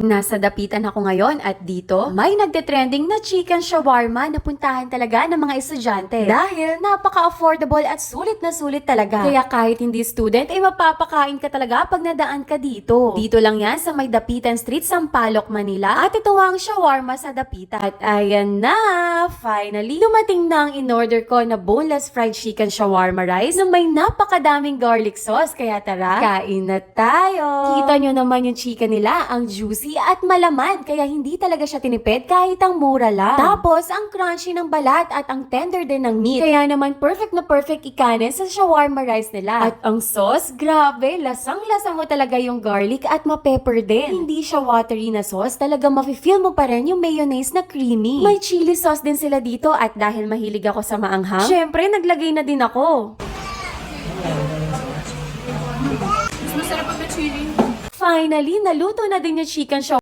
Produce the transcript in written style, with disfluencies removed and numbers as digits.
Nasa dapitan ako ngayon at dito may nagte-trending na chicken shawarma na puntahan talaga ng mga estudyante dahil napaka-affordable at sulit na sulit talaga. Kaya kahit hindi student ay mapapakain ka talaga pag nadaan ka dito. Dito lang yan sa may Dapitan Street, Sampaloc, Manila at ito ang shawarma sa dapitan. At ayan na! Finally, dumating na ang in-order ko na boneless fried chicken shawarma rice na may napakadaming garlic sauce. Kaya tara, kain na tayo! Kita nyo naman yung chicken nila, ang juicy at malaman, kaya hindi talaga siya tinipid kahit ang mura lang. Tapos, ang crunchy ng balat at ang tender din ng meat. Kaya naman perfect na perfect ikanin sa shawarma rice nila. At ang sauce, grabe, lasang-lasa mo talaga yung garlic at ma-pepper din. Hindi siya watery na sauce, talaga mafe-feel mo pa rin yung mayonnaise na creamy. May chili sauce din sila dito at dahil mahilig ako sa maanghang, syempre naglagay na din ako. Mas masarap pag na chili. Finally, naluto na din yung chicken shawarma.